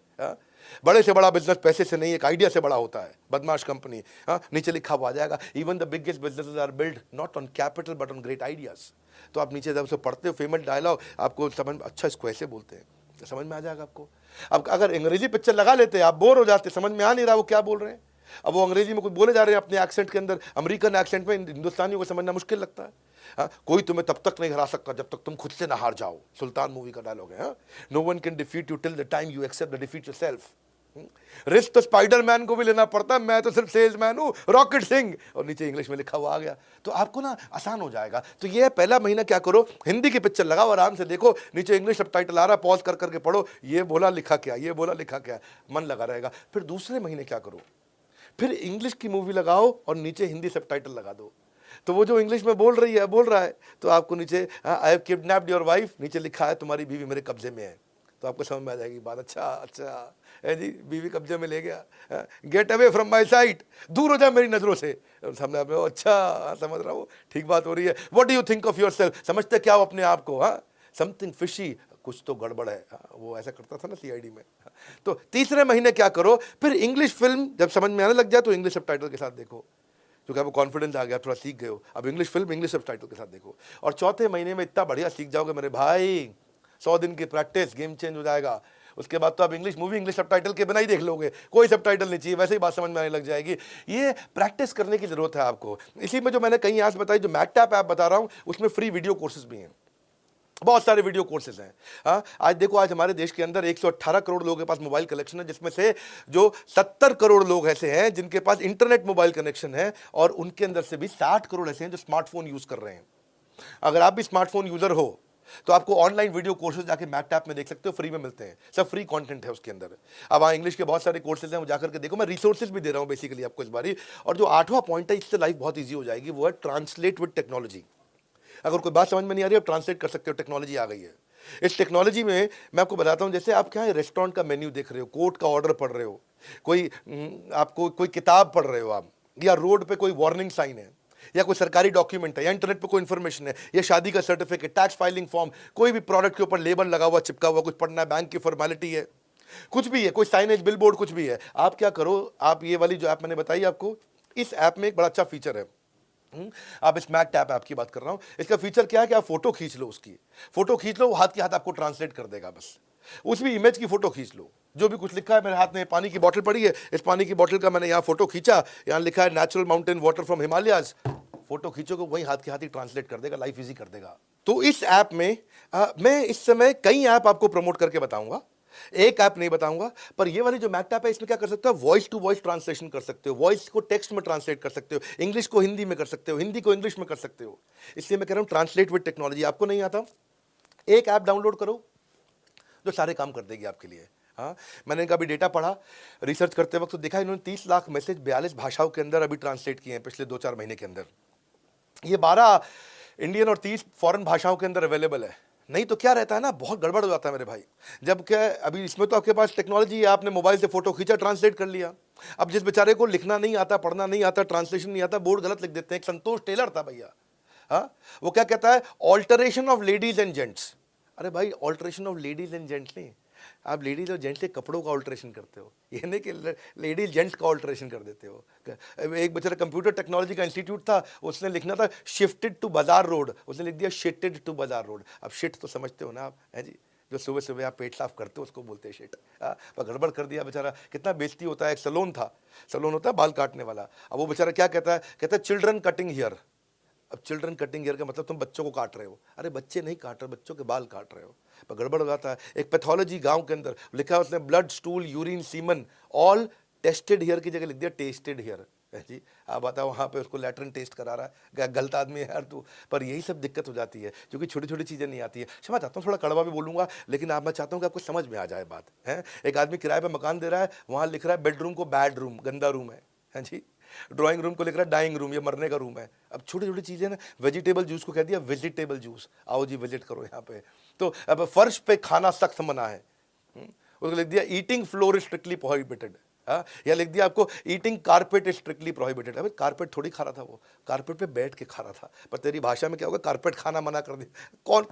बड़े से बड़ा बिजनेस पैसे से नहीं, एक आइडिया से बड़ा होता है। बदमाश कंपनी, नीचे लिखा हुआ आ जाएगा, even the biggest businesses are build not on capital but on great ideas. तो आप नीचे जब से पढ़ते हो फेमस डायलॉग, आपको समझ, अच्छा इसको ऐसे बोलते हैं, तो समझ में आ जाएगा आपको। अब अगर अंग्रेजी पिक्चर लगा लेते, आप बोर हो जाते, समझ में आ नहीं रहा वो क्या बोल रहे हैं। अब वो अंग्रेजी में कुछ बोले जा रहे हैं अपने एक्सेंट के अंदर, अमेरिकन एक्सेंट में, हिंदुस्तानियों को समझना मुश्किल लगता है। कोई तुम्हें तब तक नहीं हरा सकता जब तक तुम खुद से ना हार जाओ, सुल्तान मूवी का डायलॉग है। No one can defeat you till the time you accept the defeat yourself. Risk तो स्पाइडरमैन को भी लेना पड़ता है, मैं तो सिर्फ सेल्समैन हूं, रॉकेट सिंह। और नीचे इंग्लिश में लिखा हुआ आ गया, तो आपको ना आसान हो जाएगा। तो ये पहला महीना क्या करो, हिंदी की पिक्चर लगाओ, आराम से देखो, नीचे इंग्लिश सबटाइटल आ रहा है, पॉज कर करके पढ़ो, ये बोला लिखा क्या, ये बोला लिखा क्या, मन लगा रहेगा। फिर दूसरे महीने क्या करो, फिर इंग्लिश की मूवी लगाओ और नीचे हिंदी सबटाइटल लगा दो। तो वो जो इंग्लिश में बोल रहा है, तो आपको नीचे I have kidnapped your wife, नीचे लिखा है तुम्हारी बीवी मेरे कब्जे में है। तो आपको समझ में आ जाएगी बात, अच्छा है जी, बीवी कब्जे में ले गया, get away from my site, दूर हो जा मेरी नजरों से। सामने आप, अच्छा समझ रहा हूँ, ठीक बात हो रही है। What do you think of yourself, समझते क्या हो अपने आप को? समथिंग फिशी, कुछ तो गड़बड़ है। वो ऐसा करता था ना CID में। तो तीसरे महीने क्या करो, फिर इंग्लिश फिल्म जब समझ में आने लग जाए तो इंग्लिश सबटाइटल के साथ देखो, क्योंकि आपको कॉन्फिडेंस आ गया, थोड़ा सीख गए हो। अब इंग्लिश फिल्म इंग्लिश सबटाइटल के साथ देखो, और चौथे महीने में इतना बढ़िया सीख जाओगे मेरे भाई, 100 दिन की प्रैक्टिस, गेम चेंज हो जाएगा। उसके बाद तो आप इंग्लिश मूवी इंग्लिश सबटाइटल के बिना ही देख लोगे, कोई सबटाइटल नहीं चाहिए, वैसे ही बात समझ में आने लग जाएगी। ये प्रैक्टिस करने की जरूरत है आपको। इसी में जो मैंने कई ऐप्स बताई, जो मैकटैप ऐप बता रहा हूँ, उसमें फ्री वीडियो कोर्सेज भी हैं, बहुत सारे वीडियो कोर्सेज हैं। आज देखो, आज हमारे देश के अंदर 118 करोड़ लोगों के पास मोबाइल कनेक्शन है, जिसमें से जो 70 करोड़ लोग ऐसे हैं जिनके पास इंटरनेट मोबाइल कनेक्शन है, और उनके अंदर से भी 60 करोड़ ऐसे हैं जो स्मार्टफोन यूज कर रहे हैं। अगर आप भी स्मार्टफोन यूजर हो तो आपको ऑनलाइन वीडियो कोर्सेज जाके मैकटैप में देख सकते हो, फ्री में मिलते हैं, सब फ्री कंटेंट है उसके अंदर। अब इंग्लिश के बहुत सारे कोर्सेज हैं, वो जाकर के देखो। मैं रिसोर्सेज भी दे रहा हूँ बेसिकली आपको इस बारी। और जो 8वां पॉइंट है, इससे लाइफ बहुत ईजी हो जाएगी, वो है ट्रांसलेट विद टेक्नोलॉजी। अगर कोई बात समझ में नहीं आ रही, आप ट्रांसलेट कर सकते हो, टेक्नोलॉजी आ गई है। इस टेक्नोलॉजी में मैं आपको बताता हूं, जैसे आप क्या है, रेस्टोरेंट का मेन्यू देख रहे हो, कोर्ट का ऑर्डर पढ़ रहे हो, कोई आपको कोई किताब पढ़ रहे हो आप, या रोड पे कोई वार्निंग साइन है, या कोई सरकारी डॉक्यूमेंट है, या इंटरनेट पे कोई इन्फॉर्मेशन है, या शादी का सर्टिफिकेट, टैक्स फाइलिंग फॉर्म, कोई भी प्रोडक्ट के ऊपर लेबल लगा हुआ, चिपका हुआ, कुछ पढ़ना है, बैंक की फॉर्मेलिटी है, कुछ भी है, कोई साइनेज, बिल बोर्ड, कुछ भी है। आप क्या करो, आप ये वाली जो ऐप मैंने बताई आपको, इस ऐप में एक बड़ा अच्छा फीचर है। आप इस मैकटैप ऐप की बात कर रहा हूं। इसका फीचर क्या है कि आप फोटो खींच लो, उसकी फोटो खींच लो, वो हाथ के हाथ आपको ट्रांसलेट कर देगा। बस उस भी इमेज की फोटो खींच लो, जो भी कुछ लिखा है। मेरे हाथ में पानी की बॉटल पड़ी है, इस पानी की बॉटल का मैंने यहाँ फोटो खींचा, यहाँ लिखा है natural mountain water from Himalayas, photo खींचोगे वही हाथ के हाथ ही ट्रांसलेट कर देगा, लाइफ इजी कर देगा। तो इस ऐप में मैं इस समय कई ऐप आपको प्रमोट करके बताऊंगा, एक ऐप नहीं बताऊंगा, पर ये वाली जो मैकटैप है इसमें क्या कर सकते हो, वॉइस टू वॉइस ट्रांसलेशन कर सकते हो, वॉइस को टेक्स्ट में ट्रांसलेट कर सकते हो, इंग्लिश को हिंदी में कर सकते हो, हिंदी को इंग्लिश में कर सकते हो। इसलिए मैं कह रहा हूं ट्रांसलेट विद टेक्नोलॉजी। आपको नहीं आता, एक ऐप डाउनलोड करो जो सारे काम कर देगी आपके लिए। हाँ, मैंने इनका भी डेटा पढ़ा रिसर्च करते वक्त, तो देखा इन्होंने 30 लाख मैसेज 42 भाषाओं के अंदर अभी ट्रांसलेट किए हैं पिछले 2-4 महीने के अंदर। ये 12 इंडियन और 30 फॉरेन भाषाओं के अंदर अवेलेबल है। नहीं तो क्या रहता है ना, बहुत गड़बड़ हो जाता है मेरे भाई। जब क्या अभी इसमें तो आपके पास टेक्नोलॉजी है, आपने मोबाइल से फोटो खींचा, ट्रांसलेट कर लिया। अब जिस बेचारे को लिखना नहीं आता, पढ़ना नहीं आता, ट्रांसलेशन नहीं आता, बोर्ड गलत लिख देते हैं। एक संतोष टेलर था भैया, हाँ, वो क्या कहता है, alteration of ladies and gents. अरे भाई, alteration of ladies and gents नहीं, आप लेडीज और जेंट्स के कपड़ों का ऑल्टरेशन करते हो, ये नहीं कि लेडीज जेंट्स का ऑल्टरेशन कर देते हो। एक बेचारा कंप्यूटर टेक्नोलॉजी का इंस्टीट्यूट था, उसने लिखना था शिफ्टेड टू बाजार रोड, उसने लिख दिया शिटेड टू बाजार रोड। अब शिट तो समझते हो ना आप, है जी, जो सुबह सुबह आप पेट साफ करते हो उसको बोलते हैं शिट। पर गड़बड़ कर दिया बेचारा, कितना बेइज्जती होता है। एक सैलून था, सैलून होता है बाल काटने वाला, अब वो बेचारा क्या कहता है, कहता है चिल्ड्रन कटिंग हियर। अब चिल्ड्रन कटिंग ईयर का मतलब तुम बच्चों को काट रहे हो। अरे बच्चे नहीं काट रहे, बच्चों के बाल काट रहे हो, पर गड़बड़ हो जाता है। एक पैथोलॉजी गांव के अंदर लिखा है उसने, blood, stool, urine, semen all tested here की जगह लिख दिया टेस्टेड हियर। जी, आप बताओ, वहाँ पे उसको लैट्रिन टेस्ट करा रहा है, गलत आदमी है यार तू। पर यही सब दिक्कत हो जाती है, क्योंकि छोटी छोटी चीज़ें नहीं आती है। क्षमा चाहता हूँ, थोड़ा कड़वा भी बोलूँगा, लेकिन आप, मैं चाहता हूँ कि आपको समझ में आ जाए बात है। एक आदमी किराए पर मकान दे रहा है, वहाँ लिख रहा है बेडरूम को बैड रूम, गंदा रूम है जी। ड्राइंग रूम को लिख रहा है डाइंग रूम, ये मरने का रूम है। अब छोटी छोटी चीज़ें ना, वेजिटेबल जूस को कह दिया वेजिटेबल जूस, आओ जी विजिट करो यहाँ पे। तो अब फर्श पे खाना सख्त मना है, उसको लिख दिया eating floor is strictly prohibited, या लिख दिया आपको eating carpet is strictly prohibited. अबे कारपेट थोड़ी खा रहा था, वो कारपेट पे बैठ के खा रहा था, पर तेरी भाषा में क्या होगा, कारपेट खाना मना कर दिया कौन।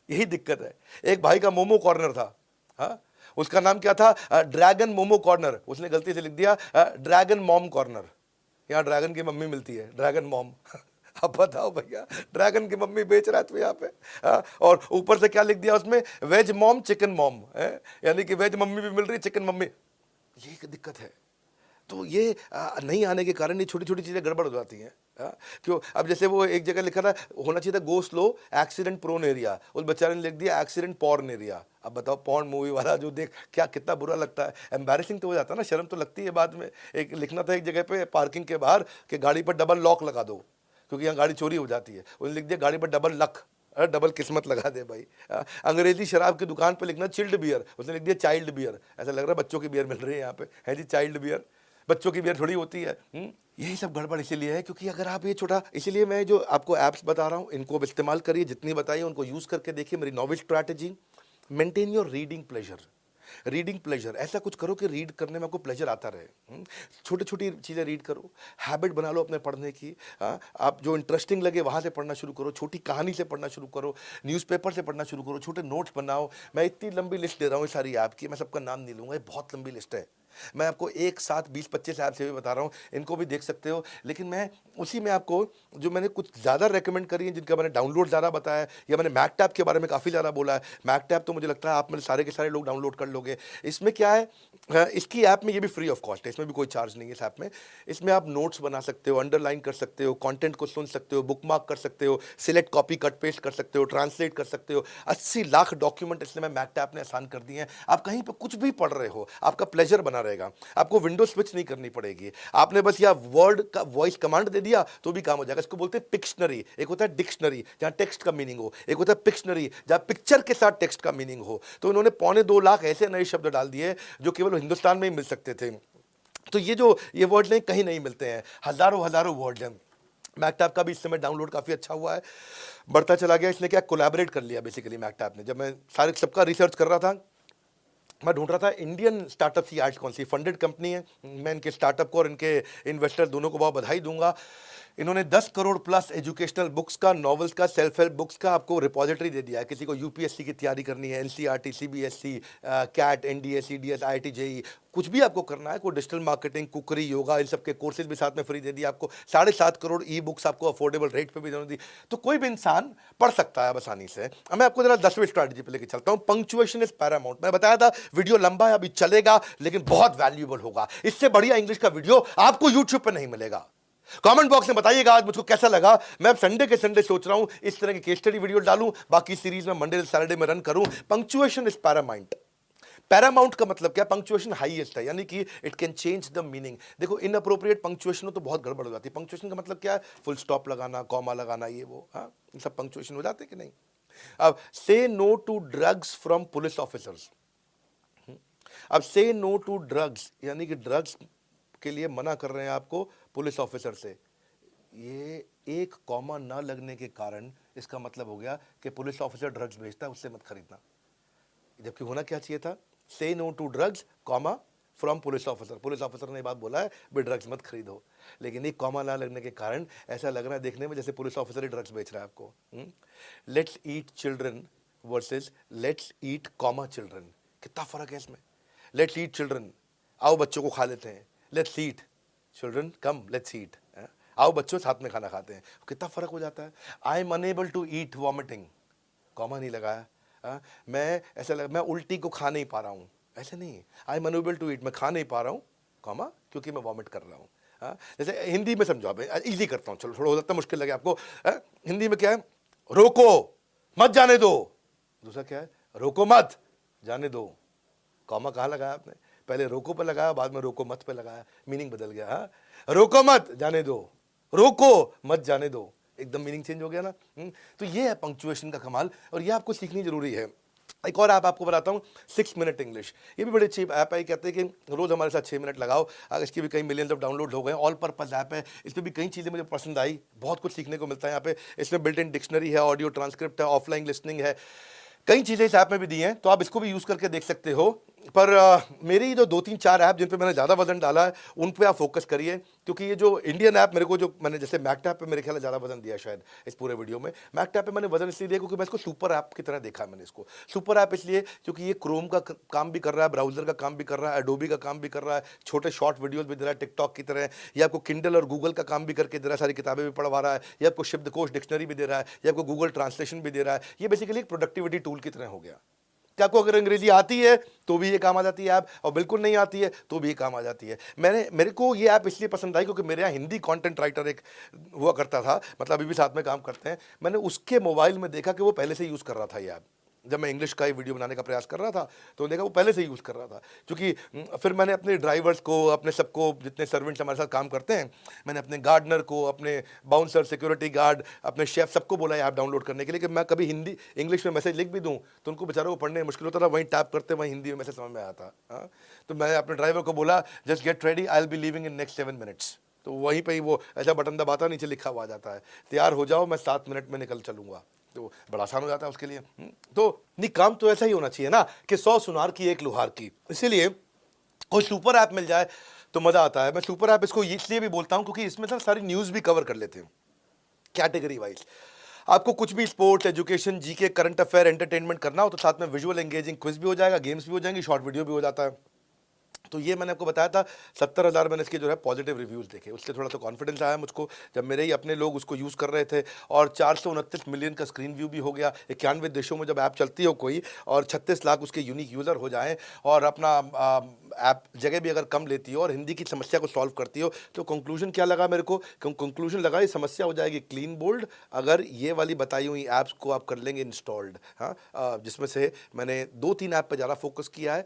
यही दिक्कत है। एक भाई का मोमो कॉर्नर था, हाँ, उसका नाम क्या था, ड्रैगन मोमो कॉर्नर, उसने गलती से लिख दिया ड्रैगन मॉम कॉर्नर। यहाँ ड्रैगन की मम्मी मिलती है, ड्रैगन मॉम। अब बताओ भैया, ड्रैगन की मम्मी बेच रहा है तो यहाँ पे, और ऊपर से क्या लिख दिया उसमें, वेज मॉम चिकन मॉम, यानी कि वेज मम्मी भी मिल रही, चिकन मम्मी। ये एक दिक्कत है। तो ये नहीं आने के कारण ये छोटी छोटी चीज़ें गड़बड़ हो जाती हैं। क्यों, अब जैसे वो एक जगह लिखा था, होना चाहिए था go slow accident prone area, उस बेचारे ने लिख दिया एक्सीडेंट पॉर्न एरिया। अब बताओ, पॉर्न मूवी वाला जो देख, क्या कितना बुरा लगता है, एम्बैरेसिंग तो हो जाता है ना, शर्म तो लगती है बाद में। एक लिखना था एक जगह पे पार्किंग के बाहर कि गाड़ी पर डबल लॉक लगा दो, क्योंकि यहाँ गाड़ी चोरी हो जाती है। उसने लिख दिया गाड़ी पर डबल लक, डबल किस्मत लगा दे भाई। अंग्रेजी शराब की दुकान पे लिखना चिल्ड बियर, उसने लिख दिया चाइल्ड बियर। ऐसा लग रहा है बच्चों की बियर मिल रही है यहाँ पे, है जी, चाइल्ड बियर, बच्चों की बियर थोड़ी होती है। यही सब गड़बड़ इसीलिए है क्योंकि अगर आप ये छोटा, इसीलिए मैं जो आपको ऐप्स बता रहा हूँ इनको इस्तेमाल करिए, जितनी बताइए उनको यूज़ करके देखिए। मेरी novel strategy, maintain your reading pleasure. Reading pleasure, ऐसा कुछ करो कि रीड करने में आपको प्लेजर आता रहे। छोटी छोटी चीज़ें रीड करो, हैबिट बना लो अपने पढ़ने की। आप जो इंटरेस्टिंग लगे वहाँ से पढ़ना शुरू करो, छोटी कहानी से पढ़ना शुरू करो, न्यूज़पेपर से पढ़ना शुरू करो, छोटे नोट्स बनाओ। मैं इतनी लंबी लिस्ट दे रहा हूँ सारी ऐप की, मैं सबका नाम नहीं लूँगा, ये बहुत लंबी लिस्ट है। मैं आपको एक साथ 20-25 ऐप से भी बता रहा हूँ, इनको भी देख सकते हो। लेकिन मैं उसी में आपको जो मैंने कुछ ज़्यादा रेकमेंड करी है, जिनका मैंने डाउनलोड ज़्यादा बताया, या मैंने मैकटैप के बारे में काफ़ी ज़्यादा बोला है। मैकटैप तो मुझे लगता है आप में सारे के सारे लोग डाउनलोड कर लोगे। इसमें क्या है, इसकी ऐप में ये भी फ्री ऑफ कॉस्ट है, इसमें भी कोई चार्ज नहीं है इस ऐप में। इसमें आप नोट्स बना सकते हो, अंडरलाइन कर सकते हो, कंटेंट को सुन सकते हो, बुकमार्क कर सकते हो, सिलेक्ट कॉपी कट पेस्ट कर सकते हो, ट्रांसलेट कर सकते हो। 80 लाख डॉक्यूमेंट इसलिए मैं मैकटैप ने आसान कर दिए हैं। आप कहीं पर कुछ भी पढ़ रहे हो, आपका प्लेजर बना रहेगा, आपको विंडो स्विच नहीं करनी पड़ेगी। आपने बस या वर्ड का वॉइस कमांड दे दिया तो भी काम हो जाएगा। इसको बोलते हैं पिक्शनरी। एक होता है डिक्शनरी जहां टेक्स्ट का मीनिंग हो, एक होता है पिक्शनरी जहां पिक्चर के साथ टेक्स्ट का मीनिंग हो। तो इन्होंने 2.25 लाख ऐसे नए शब्द डाल दिए जो केवल हिंदुस्तान में ही मिल सकते थे। तो ये वर्ड नहीं, कहीं नहीं मिलते हैं, हजारों हजारों वर्ड हैं। मैकटैप का भी इस समय डाउनलोड काफ़ी अच्छा हुआ है, बढ़ता चला गया। इसने क्या कोलैबोरेट कर लिया बेसिकली मैकटैप ने। जब मैं सारे सबका रिसर्च कर रहा था, मैं ढूंढ रहा था इंडियन स्टार्टअप की आज कौन सी फंडेड कंपनी है। मैं इनके स्टार्टअप को और इनके इन्वेस्टर दोनों को बहुत बधाई दूंगा। इन्होंने 10 करोड़ प्लस एजुकेशनल बुक्स का, नॉवेल्स का, सेल्फ हेल्प बुक्स का आपको रिपोजिटरी दे दिया है। किसी को यूपीएससी की तैयारी करनी है, NCERT, CBSE, CAT, NDA, CDS, IIT, JEE, कुछ भी आपको करना है, कोई डिजिटल मार्केटिंग, कुकरी, योगा, इन सब के कोर्सेज भी साथ में फ्री दे दिया आपको। 7.5 करोड़ ई बुक्स आपको अफोर्डेबल रेट पे भी दोनों दी। तो कोई भी इंसान पढ़ सकता है आसानी से। मैं आपको जरा 10वीं स्ट्रैटेजी पे लेके चलता हूँ। Punctuation is Paramount. मैं बताया था वीडियो लंबा है, अभी चलेगा, लेकिन बहुत वैल्यूएबल होगा। इससे बढ़िया इंग्लिश का वीडियो आपको यूट्यूब पर नहीं मिलेगा। कमेंट बॉक्स में बताइएगा आज मुझको कैसा लगा। मैं अब संडे के संडे सोच रहा हूं इस तरह की केस स्टडी वीडियो डालूं, बाकी सीरीज में मंडे से सैटरडे में रन करूं। Punctuation is Paramount. पैरामाउंट का मतलब क्या? पंक्चुएशन हाईएस्ट है, यानी कि it can change the meaning. देखो इनअप्रोप्रिएट पंक्चुएशन हो तो बहुत गड़बड़ हो जाती है। पंक्चुएशन का मतलब क्या है? फुल स्टॉप लगाना, कॉमा लगाना, ये वो, हाँ, ये सब पंक्चुएशन हो जाते कि नहीं। अब से no to drugs from police officers. अब से नो टू ड्रग्स यानी कि ड्रग्स के लिए मना कर रहे हैं आपको पुलिस ऑफिसर से। ये एक कॉमा ना लगने के कारण इसका मतलब हो गया कि पुलिस ऑफिसर ड्रग्स बेचता है, उससे मत खरीदना। जबकि होना क्या चाहिए था? से no to drugs comma from police officer. Police officer ने बात बोला है भाई ड्रग्स मत खरीदो, लेकिन एक कॉमा ना लगने के कारण ऐसा लग रहा है देखने में जैसे पुलिस ऑफिसर ही ड्रग्स बेच रहा है आपको। Let's eat children versus let's eat comma children, कितना फर्क है इसमें। लेट्स ईट चिल्ड्रन, आओ बच्चों को खा लेते हैं। Let's eat children, come let's eat, आओ बच्चों साथ में खाना खाते हैं। कितना फर्क हो जाता है। I am unable to eat vomiting, comma नहीं लगाया। मैं ऐसा लगा मैं उल्टी को खा नहीं पा रहा हूँ, ऐसे नहीं। I am unable to eat, मैं खा नहीं पा रहा हूँ, कॉमा, क्योंकि मैं वॉमिट कर रहा हूँ। जैसे हिंदी में समझो आप, इजी करता हूँ, चलो थोड़ा हो सकता है मुश्किल लगे आपको। हिंदी में क्या है? रोको मत जाने दो। दूसरा क्या है? रोको मत जाने दो। कॉमा कहाँ लगाया आपने? पहले रोको पे लगाया, बाद में रोको मत पे लगाया, मीनिंग बदल गया। हाँ, रोको मत जाने दो, रोको मत जाने दो, एकदम मीनिंग चेंज हो गया ना। तो ये है पंक्चुएशन का कमाल, और ये आपको सीखनी जरूरी है। एक और ऐप आपको बताता हूँ, 6 मिनट इंग्लिश। ये भी बड़ी अच्छी ऐप है। कहते हैं कि रोज हमारे साथ 6 मिनट लगाओ। इसकी भी कई मिलियंस ऑफ डाउनलोड हो गए। ऑल पर्पस ऐप है। इसमें भी कई चीज़ें मुझे पसंद आई, बहुत कुछ सीखने को मिलता है यहाँ पे। इसमें बिल्ट इन डिक्शनरी है, ऑडियो ट्रांसक्रिप्ट है, ऑफलाइन लिसनिंग है, कई चीज़ें इस ऐप में भी दी हैं, तो आप इसको भी यूज़ करके देख सकते हो। पर मेरी जो 2-3-4 ऐप जिन पे मैंने ज़्यादा वजन डाला है उन पे आप फोकस करिए, क्योंकि ये जो इंडियन ऐप मेरे को, जो मैंने जैसे मैकटैप पे मेरे ख्याल ज़्यादा वजन दिया शायद इस पूरे वीडियो में। मैकटैप पे मैंने वजन इसलिए दिया क्योंकि मैं इसको सुपर ऐप की तरह देखा। मैंने इसको सुपर ऐप इसलिए क्योंकि ये क्रोम का काम भी कर रहा है, ब्राउजर का काम भी कर रहा है, एडोबी का काम भी कर रहा है, छोटे शॉर्ट वीडियोज भी दे रहा है टिकटॉक की तरह, ये आपको किंडल और गूगल का काम भी करके दे रहा है, सारी किताबें भी पढ़वा रहा है, ये आपको शब्दकोश डिक्शनरी भी दे रहा है, ये आपको गूगल ट्रांसलेशन भी दे रहा है। ये बेसिकली एक प्रोडक्टिविटी टूल की तरह हो गया कि आपको अगर अंग्रेजी आती है तो भी ये काम आ जाती है ऐप, और बिल्कुल नहीं आती है तो भी ये काम आ जाती है। मेरे को ये ऐप इसलिए पसंद आई क्योंकि मेरे यहाँ हिंदी कंटेंट राइटर एक हुआ करता था, मतलब अभी भी साथ में काम करते हैं। मैंने उसके मोबाइल में देखा कि वो पहले से यूज़ कर रहा था ये ऐप। जब मैं इंग्लिश का ही वीडियो बनाने का प्रयास कर रहा था तो देखा वो पहले से यूज़ कर रहा था। क्योंकि फिर मैंने अपने ड्राइवर्स को, अपने सबको, जितने सर्वेंट्स हमारे साथ काम करते हैं, मैंने अपने गार्डनर को, अपने बाउंसर, सिक्योरिटी गार्ड, अपने शेफ, सबको बोला ऐप डाउनलोड करने के लिए कि मैं कभी हिंदी इंग्लिश में मैसेज लिख भी दूँ तो उनको बेचारों को पढ़ने में मुश्किल होता था, वहीं टैप करते वहीं हिंदी में मैसेज समझ में आता। हाँ, तो मैं अपने ड्राइवर को बोला just get ready, I will be leaving in next 7 minutes. तो वहीं पे ही वो ऐसा बटन दबाता, नीचे लिखा हुआ आ जाता है, तैयार हो जाओ, मैं 7 मिनट में निकल चलूंगा। तो बड़ा आसान हो जाता है उसके लिए। तो नहीं, काम तो ऐसा ही होना चाहिए ना कि 100 सुनार की 1 लुहार की। इसीलिए कोई सुपर ऐप मिल जाए तो मजा आता है। मैं सुपर ऐप इसको इसलिए भी बोलता हूं क्योंकि इसमें सर सारी न्यूज़ भी कवर कर लेते हैं कैटेगरी वाइज। आपको कुछ भी sports, education, GK, current affair, entertainment करना हो तो साथ में विजुअल एंगेजिंग क्विज भी हो जाएगा, गेम्स भी हो जाएंगी, शॉर्ट वीडियो भी हो जाता है। तो ये मैंने आपको बताया था 70,000 मैंने इसके जो है पॉजिटिव रिव्यूज़ देखे, उससे थोड़ा सा कॉन्फिडेंस आया मुझको जब मेरे ही अपने लोग उसको यूज़ कर रहे थे। और 429 मिलियन का स्क्रीन व्यू भी हो गया। 91 देशों में जब ऐप चलती हो कोई और 36 लाख उसके यूनिक यूज़र हो जाएं, और अपना ऐप जगह भी अगर कम लेती हो और हिंदी की समस्या को सॉल्व करती हो, तो कंक्लूजन क्या लगा मेरे को? कंक्लूजन लगा ये समस्या हो जाएगी क्लीन बोल्ड अगर ये वाली बताई हुई ऐप्स को आप कर लेंगे इंस्टॉल्ड। हाँ, जिसमें से मैंने 2-3 ऐप पर ज़्यादा फोकस किया है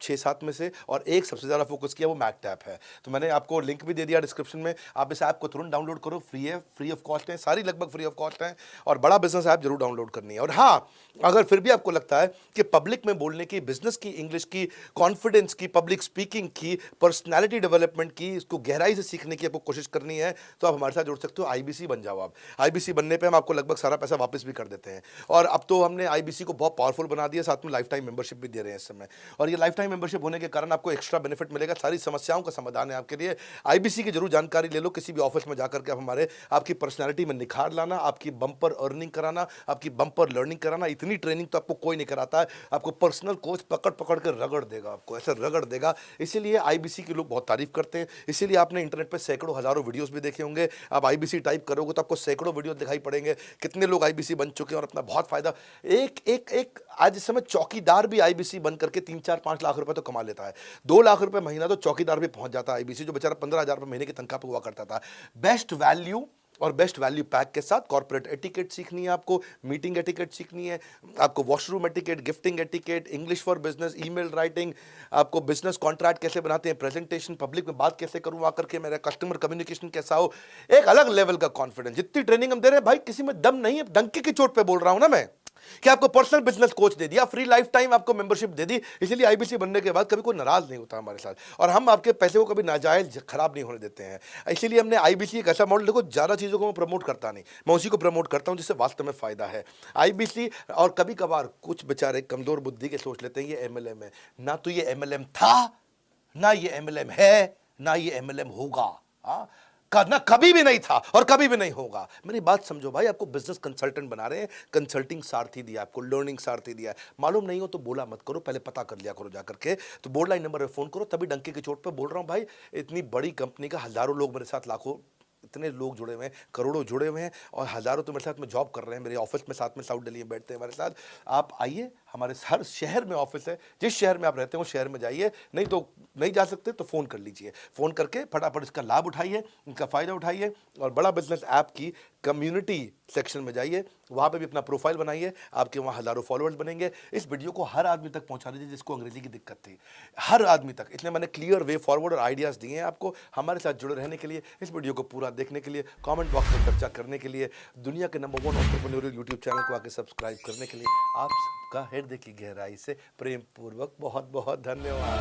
6-7 में से, और एक सबसे ज़्यादा फोकस किया वो मैकटैप है। तो मैंने आपको लिंक भी दे दिया डिस्क्रिप्शन में, आप इस ऐप को तुरंत डाउनलोड करो, फ्री है, फ्री ऑफ कॉस्ट है, सारी लगभग फ्री ऑफ कॉस्ट है, और बड़ा बिजनेस ऐप जरूर डाउनलोड करनी है। और हाँ, अगर फिर भी आपको लगता है कि पब्लिक में बोलने की, बिजनेस की, इंग्लिश की, कॉन्फिडेंस की, पब्लिक स्पीकिंग की, पर्सनैलिटी डेवलपमेंट की, इसको गहराई से सीखने की आपको कोशिश करनी है, तो आप हमारे साथ जुड़ सकते हो। IBC बन जाओ आप। IBC बनने पे हम आपको लगभग सारा पैसा वापस भी कर देते हैं, और अब तो हमने IBC को बहुत पावरफुल बना दिया, साथ में लाइफ टाइम मेंबरशिप भी दे रहे हैं इस समय। और ये लाइफ टाइम मेंबरशिप होने के कारण आपको एक्स्ट्रा बेनिफिट मिलेगा, सारी समस्याओं का समाधान है आपके लिए। IBC की जरूर जानकारी ले लो, किसी भी ऑफिस में जाकर के आप हमारे, आपकी पर्सनैलिटी में निखार लाना, आपकी बम्पर अर्निंग कराना, आपकी बम्पर लर्निंग कराना। इतनी ट्रेनिंग तो आपको कोई नहीं कराता है, आपको पर्सनल कोच पकड़ पकड़ कर रगड़ देगा, आपको ऐसे रगड़ देगा। इसीलिए आईबीसी के लोग बहुत तारीफ करते हैं। इसीलिए आपने इंटरनेट पे सैकड़ों हजारों वीडियोस भी देखे होंगे। आप आईबीसी टाइप करोगे तो आपको सैकड़ों वीडियो दिखाई पड़ेंगे। कितने लोग आईबीसी बन चुके हैं और अपना बहुत फायदा, एक आज इस समय चौकीदार भी आईबीसी बन करके 3-4-5 लाख रुपए तो कमा लेता है। 2 लाख रुपए महीना तो चौकीदार भी पहुंच जाता है आईबीसी, जो बेचारा 15,000 रुपए महीने की तनख्वाह पे हुआ करता था। बेस्ट वैल्यू और बेस्ट वैल्यू पैक के साथ कॉर्पोरेट एटिकेट सीखनी है आपको, मीटिंग एटिकेट सीखनी है आपको, washroom etiquette, gifting etiquette, English for business, email writing, आपको बिजनेस कॉन्ट्रैक्ट कैसे बनाते हैं, प्रेजेंटेशन, पब्लिक में बात कैसे करूं आकर के, मेरा कस्टमर कम्युनिकेशन कैसा हो, एक अलग लेवल का कॉन्फिडेंस। जितनी ट्रेनिंग हम दे रहे हैं भाई, किसी में दम नहीं है, डंकी की चोट पे बोल रहा हूं ना मैं, कि आपको पर्सनल बिजनेस कोच दे दिया, फ्री लाइफ टाइम आपको मेंबरशिप दे दी। इसलिए आईबीसी बनने के बाद कभी कोई नाराज नहीं होता हमारे साथ, और हम आपके पैसे को कभी नाजायज खराब नहीं होने देते हैं। इसीलिए हमने आईबीसी एक ऐसा मॉडल, देखो ज़्यादा चीज़ों को मैं प्रमोट करता नहीं, मैं उसी को प्रमोट करता हूं जिससे वास्तव में फायदा है। आईबीसी, और कभी कभार कुछ बेचारे कमजोर बुद्धि के सोच लेते हैं ये एमएलएम है। ना तो ये एमएलएम था, ना ये एमएलएम है, ना ये एमएलएम होगा। ना कभी भी नहीं था और कभी भी नहीं होगा। मेरी बात समझो भाई, आपको बिजनेस कंसल्टेंट बना रहे हैं, कंसल्टिंग सारथी दिया आपको, लर्निंग सारथी दिया है। मालूम नहीं हो तो बोला मत करो, पहले पता कर लिया करो जाकर के। तो बोर्ड लाइन नंबर पे फोन करो, तभी डंके की चोट पे बोल रहा हूं भाई। इतनी बड़ी कंपनी का हजारों लोग मेरे साथ, लाखों, इतने लोग जुड़े हुए हैं, करोड़ों जुड़े हुए हैं, और हजारों तो मेरे साथ में जॉब कर रहे हैं, मेरे ऑफिस में साथ में साउथ दिल्ली में बैठते हैं हमारे साथ। आप आइए, हमारे हर शहर में ऑफिस है, जिस शहर में आप रहते हो शहर में जाइए, नहीं तो नहीं जा सकते तो फ़ोन कर लीजिए। फ़ोन करके फटाफट इसका लाभ उठाइए, इनका फ़ायदा उठाइए, और बड़ा बिजनेस ऐप की कम्युनिटी सेक्शन में जाइए, वहाँ पे भी अपना प्रोफाइल बनाइए, आपके वहाँ हज़ारों फॉलोअर्स बनेंगे। इस वीडियो को हर आदमी तक पहुँचा दीजिए जिसको अंग्रेजी की दिक्कत थी, हर आदमी तक। इसलिए मैंने क्लियर वे फॉरवर्ड और आइडियाज़ दिए हैं आपको हमारे साथ जुड़े रहने के लिए, इस वीडियो को पूरा देखने के लिए, कमेंट बॉक्स में चर्चा करने के लिए, दुनिया के नंबर 1 एंटरप्रेन्योरियल यूट्यूब चैनल को आके सब्सक्राइब करने के लिए आप सबका हृदय की गहराई से प्रेम पूर्वक बहुत बहुत धन्यवाद।